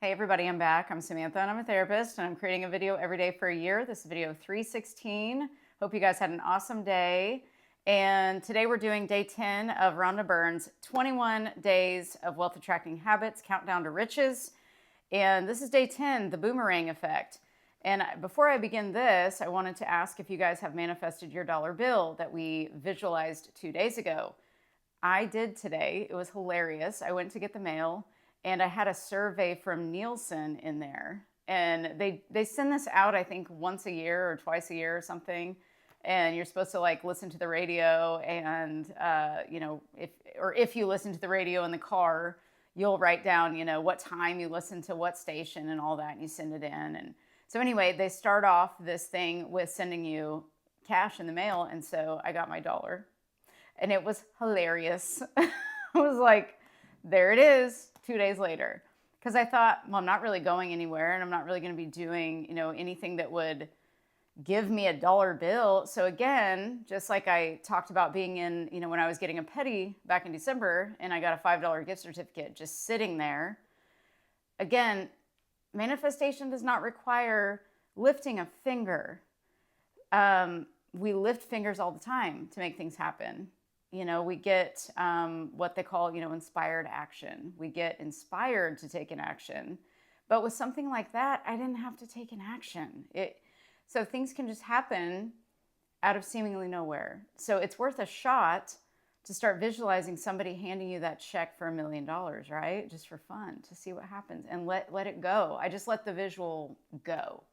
Hey everybody, I'm back. I'm Samantha and I'm a therapist and I'm creating a video every day for a year. This is video 316. Hope you guys had an awesome day. And today we're doing day 10 of Rhonda Byrne's 21 Days of Wealth Attracting Habits, Countdown to Riches. And this is day 10, the boomerang effect. And before I begin this, I wanted to ask if you guys have manifested your dollar bill that we visualized 2 days ago. I did today. It was hilarious. I went to get the mail. And I had a survey from Nielsen in there. And they send this out, I think, once a year or twice a year or something. And you're supposed to like listen to the radio and, if you listen to the radio in the car, you'll write down, what time you listen to what station and all that, and you send it in. And so anyway, they start off this thing with sending you cash in the mail. And so I got my dollar. And it was hilarious. I was like, there it is. 2 days later, because I thought, well, I'm not really going anywhere and I'm not really going to be doing, anything that would give me a dollar bill. So again, just like I talked about being in, when I was getting a petty back in December and I got a $5 gift certificate just sitting there. Again, manifestation does not require lifting a finger. We lift fingers all the time to make things happen. We get what they call, inspired action. We get inspired to take an action. But with something like that, I didn't have to take an action. So things can just happen out of seemingly nowhere. So it's worth a shot to start visualizing somebody handing you that check for $1 million, right? Just for fun, to see what happens and let it go. I just let the visual go.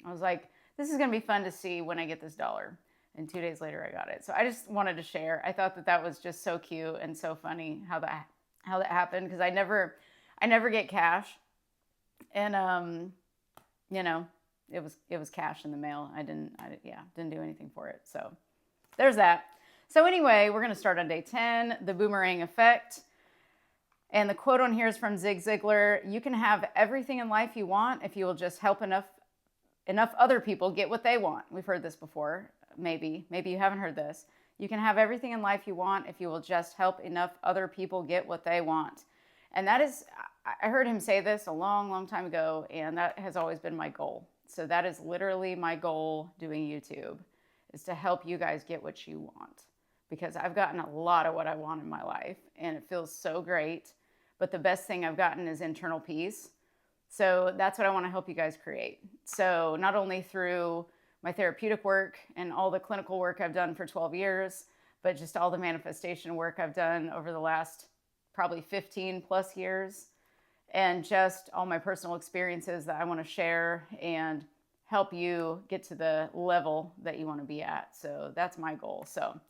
I was like, this is going to be fun to see when I get this dollar. And 2 days later, I got it. So I just wanted to share. I thought that was just so cute and so funny how that happened, because I never get cash, and it was cash in the mail. I didn't do anything for it. So there's that. So anyway, we're gonna start on day 10, the boomerang effect. And the quote on here is from Zig Ziglar: "You can have everything in life you want if you will just help enough other people get what they want." We've heard this before. Maybe you haven't heard this. You can have everything in life you want if you will just help enough other people get what they want. And that is, I heard him say this a long, long time ago, and that has always been my goal. So that is literally my goal doing YouTube, is to help you guys get what you want. Because I've gotten a lot of what I want in my life, and it feels so great. But the best thing I've gotten is internal peace. So that's what I want to help you guys create. So not only through my therapeutic work and all the clinical work I've done for 12 years, but just all the manifestation work I've done over the last probably 15 plus years, and just all my personal experiences that I want to share and help you get to the level that you want to be at. So that's my goal. So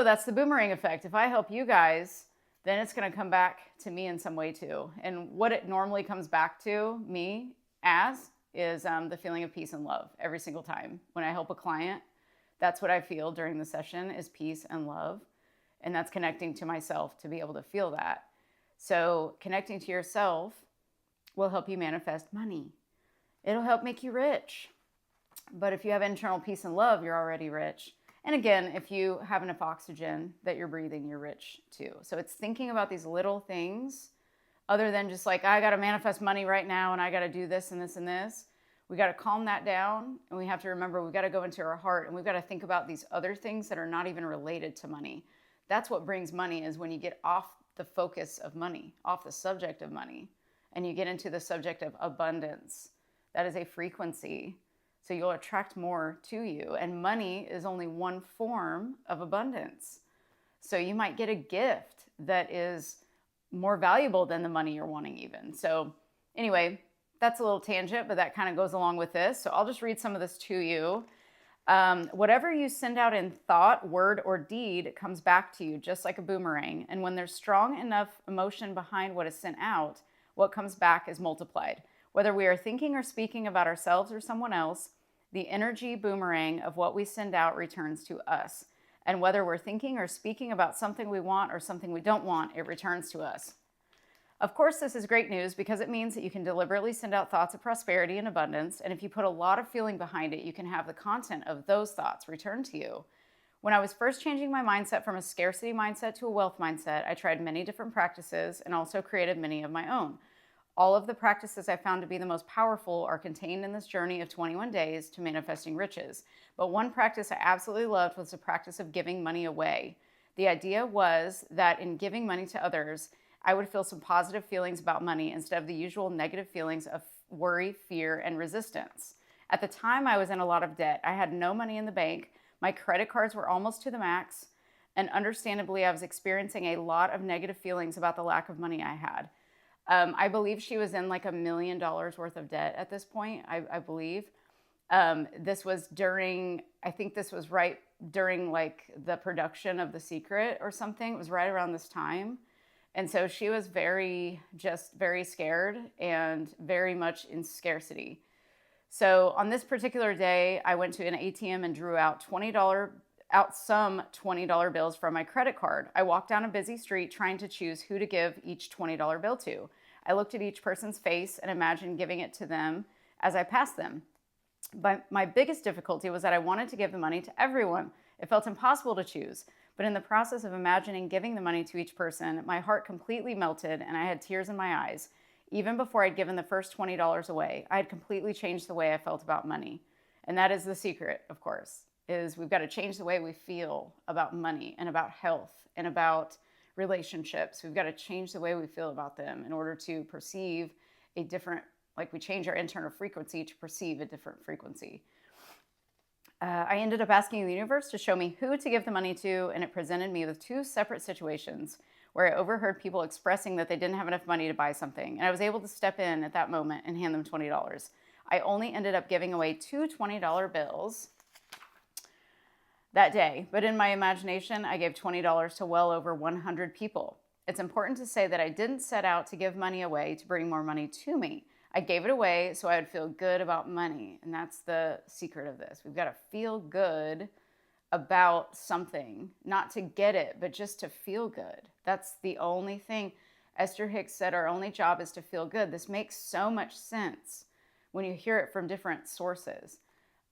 that's the boomerang effect. If I help you guys, then it's going to come back to me in some way too. And what it normally comes back to me as is the feeling of peace and love every single time. When I help a client, that's what I feel during the session, is peace and love. And that's connecting to myself to be able to feel that. So connecting to yourself will help you manifest money. It'll help make you rich. But if you have internal peace and love, you're already rich. And again, if you have enough oxygen that you're breathing, you're rich too. So it's thinking about these little things, other than just like, I got to manifest money right now and I got to do this and this and this. We got to calm that down, and we have to remember we got to go into our heart, and we've got to think about these other things that are not even related to money. That's what brings money, is when you get off the focus of money, off the subject of money, and you get into the subject of abundance. That is a frequency. So you'll attract more to you, and money is only one form of abundance. So you might get a gift that is more valuable than the money you're wanting even. So anyway, that's a little tangent, but that kind of goes along with this. So I'll just read some of this to you. Whatever you send out in thought, word, or deed comes back to you just like a boomerang. And when there's strong enough emotion behind what is sent out, what comes back is multiplied. Whether we are thinking or speaking about ourselves or someone else, the energy boomerang of what we send out returns to us. And whether we're thinking or speaking about something we want or something we don't want, it returns to us. Of course, this is great news because it means that you can deliberately send out thoughts of prosperity and abundance. And if you put a lot of feeling behind it, you can have the content of those thoughts return to you. When I was first changing my mindset from a scarcity mindset to a wealth mindset, I tried many different practices and also created many of my own. All of the practices I found to be the most powerful are contained in this journey of 21 days to manifesting riches. But one practice I absolutely loved was the practice of giving money away. The idea was that in giving money to others, I would feel some positive feelings about money instead of the usual negative feelings of worry, fear, and resistance. At the time, I was in a lot of debt. I had no money in the bank. My credit cards were almost to the max. And understandably, I was experiencing a lot of negative feelings about the lack of money I had. I believe she was in like $1 million worth of debt at this point, I believe. This was during, I think this was right during like the production of The Secret or something. It was right around this time. And so she was very scared and very much in scarcity. So on this particular day, I went to an ATM and drew out some $20 bills from my credit card. I walked down a busy street trying to choose who to give each $20 bill to. I looked at each person's face and imagined giving it to them as I passed them. But my biggest difficulty was that I wanted to give the money to everyone. It felt impossible to choose. But in the process of imagining giving the money to each person, my heart completely melted and I had tears in my eyes. Even before I'd given the first $20 away, I had completely changed the way I felt about money. And that is the secret, of course, is we've got to change the way we feel about money and about health and about relationships. We've got to change the way we feel about them in order to perceive a different, like we change our internal frequency to perceive a different frequency. I ended up asking the universe to show me who to give the money to, and it presented me with two separate situations where I overheard people expressing that they didn't have enough money to buy something, and I was able to step in at that moment and hand them $20. I only ended up giving away two $20 bills that day, but in my imagination, I gave $20 to well over 100 people. It's important to say that I didn't set out to give money away to bring more money to me. I gave it away so I would feel good about money, and that's the secret of this. We've got to feel good about something, not to get it, but just to feel good. That's the only thing. Esther Hicks said our only job is to feel good. This makes so much sense when you hear it from different sources.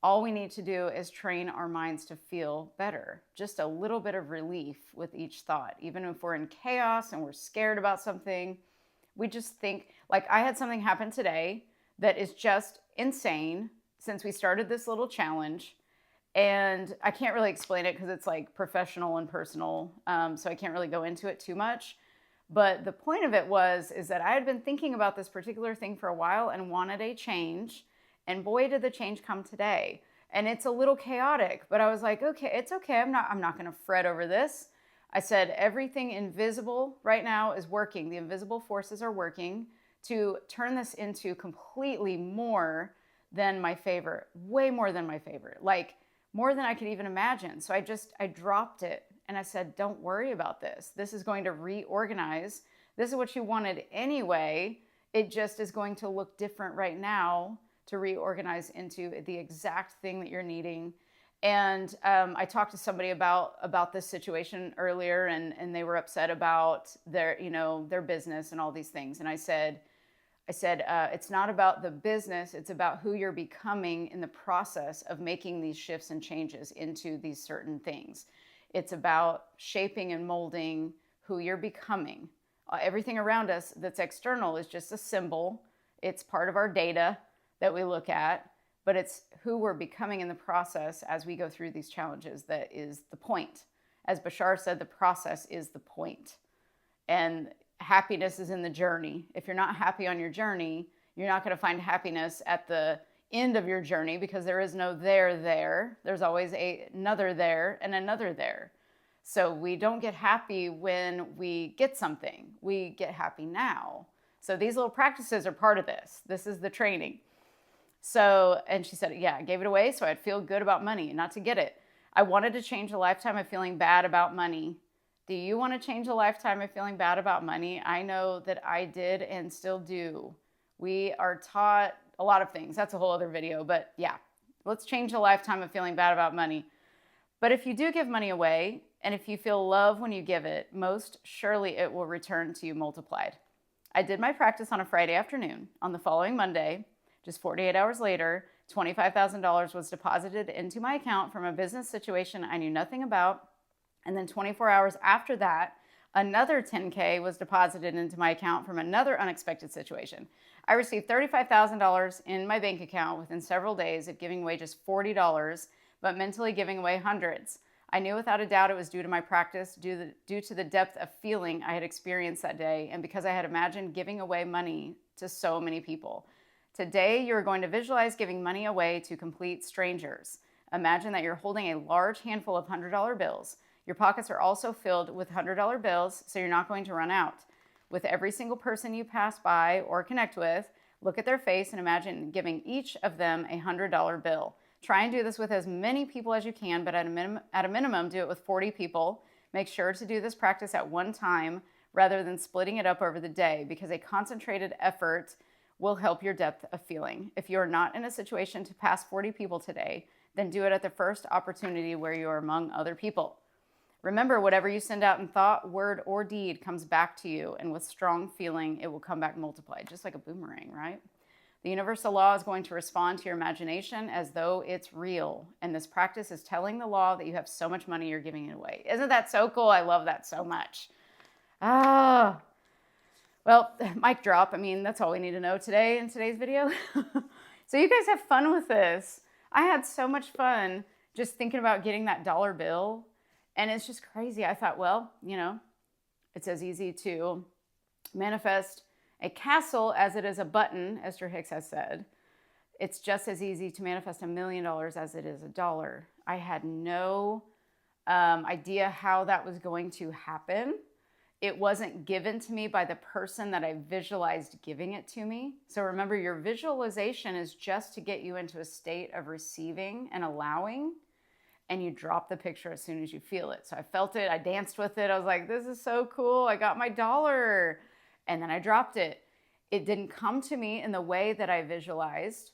All we need to do is train our minds to feel better. Just a little bit of relief with each thought. Even if we're in chaos and we're scared about something, we just think, like I had something happen today that is just insane since we started this little challenge. And I can't really explain it because it's like professional and personal. So I can't really go into it too much. But the point of it is that I had been thinking about this particular thing for a while and wanted a change. And boy, did the change come today. And it's a little chaotic, but I was like, okay, it's okay. I'm not going to fret over this. I said, everything invisible right now is working. The invisible forces are working to turn this into completely more than my favorite, way more than my favorite, like more than I could even imagine. So I dropped it and I said, don't worry about this. This is going to reorganize. This is what you wanted anyway. It just is going to look different right now to reorganize into the exact thing that you're needing. And I talked to somebody about this situation earlier, and they were upset about their business and all these things. And I said, it's not about the business, it's about who you're becoming in the process of making these shifts and changes into these certain things. It's about shaping and molding who you're becoming. Everything around us that's external is just a symbol. It's part of our data that we look at, but it's who we're becoming in the process as we go through these challenges that is the point. As Bashar said, the process is the point. And happiness is in the journey. If you're not happy on your journey, you're not going to find happiness at the end of your journey because there is no there. There's always another there and another there. So we don't get happy when we get something. We get happy now. So these little practices are part of this. This is the training. So, and she said, yeah, I gave it away so I'd feel good about money, not to get it. I wanted to change a lifetime of feeling bad about money. Do you want to change a lifetime of feeling bad about money? I know that I did and still do. We are taught a lot of things. That's a whole other video, but yeah, let's change a lifetime of feeling bad about money. But if you do give money away, and if you feel love when you give it, most surely it will return to you multiplied. I did my practice on a Friday afternoon. On the following Monday, just 48 hours later, $25,000 was deposited into my account from a business situation I knew nothing about. And then 24 hours after that, Another 10K was deposited into my account from another unexpected situation. I received $35,000 in my bank account within several days of giving away just $40, but mentally giving away hundreds. I knew without a doubt it was due to my practice, due to the depth of feeling I had experienced that day, and because I had imagined giving away money to so many people. Today, you're going to visualize giving money away to complete strangers. Imagine that you're holding a large handful of $100 bills. Your pockets are also filled with $100 bills, so you're not going to run out. With every single person you pass by or connect with, look at their face and imagine giving each of them a $100 bill. Try and do this with as many people as you can, but at a minimum, do it with 40 people. Make sure to do this practice at one time rather than splitting it up over the day, because a concentrated effort will help your depth of feeling. If you're not in a situation to pass 40 people today, then do it at the first opportunity where you are among other people. Remember, whatever you send out in thought, word, or deed comes back to you, and with strong feeling, it will come back multiplied, just like a boomerang, right? The universal law is going to respond to your imagination as though it's real, and this practice is telling the law that you have so much money you're giving it away. Isn't that so cool? I love that so much. Well, mic drop. I mean, that's all we need to know today in today's video. So you guys have fun with this. I had so much fun just thinking about getting that dollar bill. And it's just crazy. I thought, well, it's as easy to manifest a castle as it is a button, Esther Hicks has said. It's just as easy to manifest $1 million as it is a dollar. I had no idea how that was going to happen. It wasn't given to me by the person that I visualized giving it to me. So remember, your visualization is just to get you into a state of receiving and allowing. And you drop the picture as soon as you feel it. So I felt it, I danced with it. I was like, this is so cool. I got my dollar. And then I dropped it. It didn't come to me in the way that I visualized,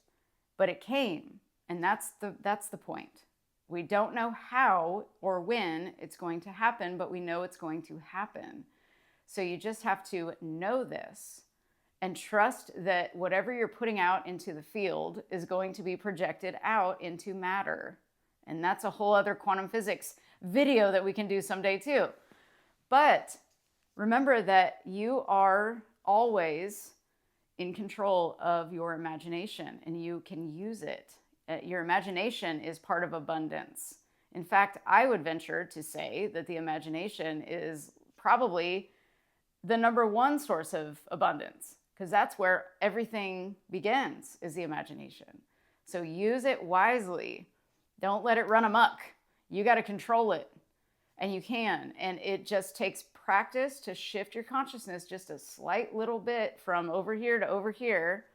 but it came. And that's the point. We don't know how or when it's going to happen, but we know it's going to happen. So you just have to know this and trust that whatever you're putting out into the field is going to be projected out into matter. And that's a whole other quantum physics video that we can do someday too. But remember that you are always in control of your imagination and you can use it. Your imagination is part of abundance. In fact, I would venture to say that the imagination is probably the number one source of abundance, because that's where everything begins, is the imagination. So use it wisely. Don't let it run amok. You got to control it, and you can. And it just takes practice to shift your consciousness just a slight little bit from over here to over here,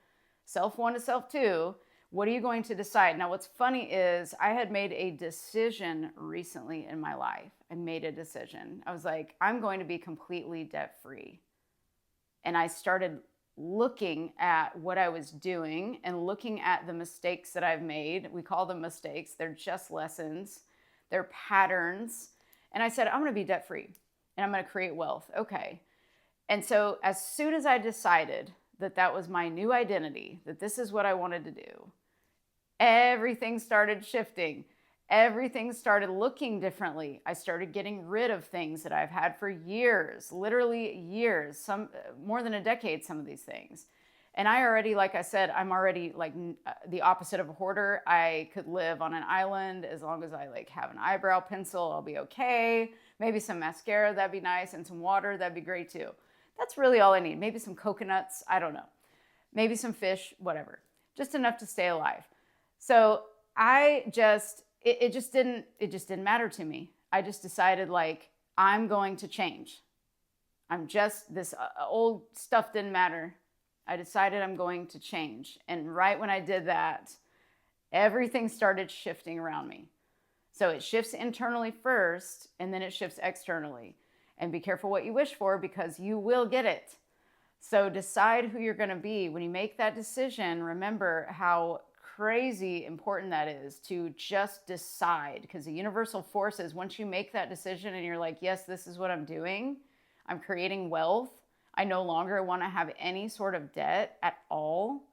self one to self two. What are you going to decide? Now, what's funny is I had made a decision recently in my life. I made a decision. I was like, I'm going to be completely debt-free. And I started looking at what I was doing and looking at the mistakes that I've made. We call them mistakes. They're just lessons. They're patterns. And I said, I'm going to be debt-free and I'm going to create wealth. Okay. And so as soon as I decided that that was my new identity, that this is what I wanted to do, everything started shifting. Everything started looking differently. I started getting rid of things that I've had for years, literally years, some more than a decade, some of these things. And I already, like I said, I'm already like the opposite of a hoarder. I could live on an island as long as I like have an eyebrow pencil, I'll be okay. Maybe some mascara, that'd be nice, and some water, that'd be great too. That's really all I need. Maybe some coconuts, I don't know. Maybe some fish, whatever. Just enough to stay alive. So it just didn't matter to me. I just decided like, I'm going to change. This old stuff didn't matter. I decided I'm going to change. And right when I did that, everything started shifting around me. So it shifts internally first, and then it shifts externally. And be careful what you wish for, because you will get it. So decide who you're going to be. When you make that decision, remember how crazy important that is to just decide, because the universal force is once you make that decision and you're like, yes, this is what I'm doing. I'm creating wealth. I no longer want to have any sort of debt at all.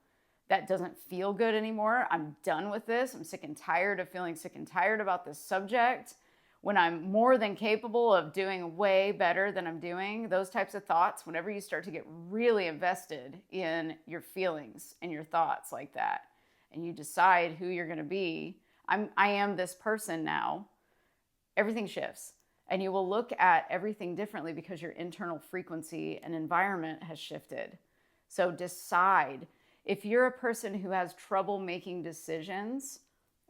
That doesn't feel good anymore. I'm done with this. I'm sick and tired of feeling sick and tired about this subject. when I'm more than capable of doing way better than I'm doing, those types of thoughts, whenever you start to get really invested in your feelings and your thoughts like that, and you decide who you're going to be, I am this person now, everything shifts. And you will look at everything differently because your internal frequency and environment has shifted. So decide. If you're a person who has trouble making decisions,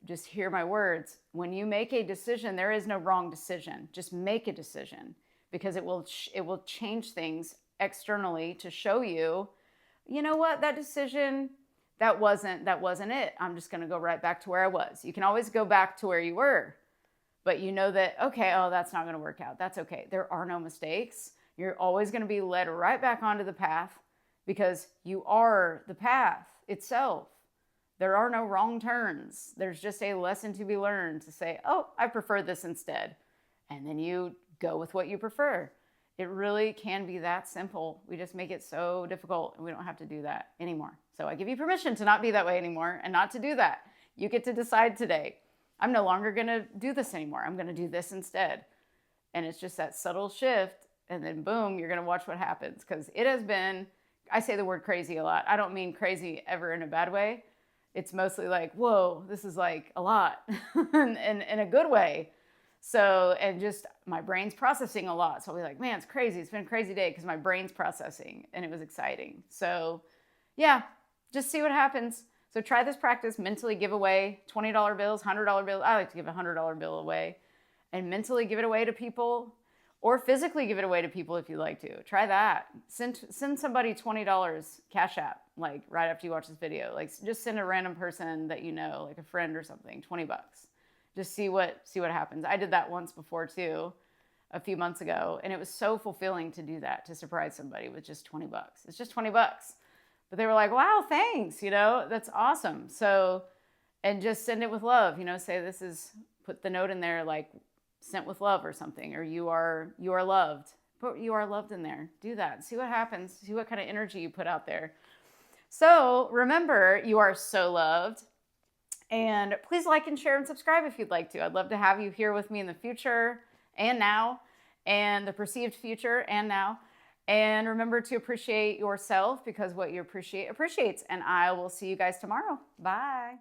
just hear my words. When you make a decision, there is no wrong decision. Just make a decision, because it will change things externally to show you, you know what, that decision, that wasn't it. I'm just going to go right back to where I was. You can always go back to where you were, but you know that, okay, oh, that's not going to work out. That's okay. There are no mistakes. You're always going to be led right back onto the path, because you are the path itself. There are no wrong turns. There's just a lesson to be learned to say, oh, I prefer this instead. And then you go with what you prefer. It really can be that simple. We just make it so difficult, and we don't have to do that anymore. So I give you permission to not be that way anymore and not to do that. You get to decide today. I'm no longer going to do this anymore. I'm going to do this instead. And it's just that subtle shift, and then boom, you're going to watch what happens, because it has been, I say the word crazy a lot. I don't mean crazy ever in a bad way. It's mostly like, whoa, this is like a lot in a good way. So, and just my brain's processing a lot. So I'll be like, man, it's crazy. It's been a crazy day because my brain's processing, and it was exciting. So yeah, just see what happens. So try this practice. Mentally give away $20 bills, $100 bills. I like to give a $100 bill away, and mentally give it away to people, or physically give it away to people if you like to. Try that. Send somebody $20 Cash App, like right after you watch this video. Like just send a random person that you know, like a friend or something, $20. Just see what happens. I did that once before too, a few months ago, and it was so fulfilling to do that, to surprise somebody with just $20. It's just $20. But they were like, wow, thanks, that's awesome. So, and just send it with love, say this is, put the note in there like sent with love or something, or you are loved. Put you are loved in there. Do that. See what happens. See what kind of energy you put out there. So remember, you are so loved. And please like and share and subscribe if you'd like to. I'd love to have you here with me in the future and now, and the perceived future and now. And remember to appreciate yourself, because what you appreciate appreciates. And I will see you guys tomorrow. Bye.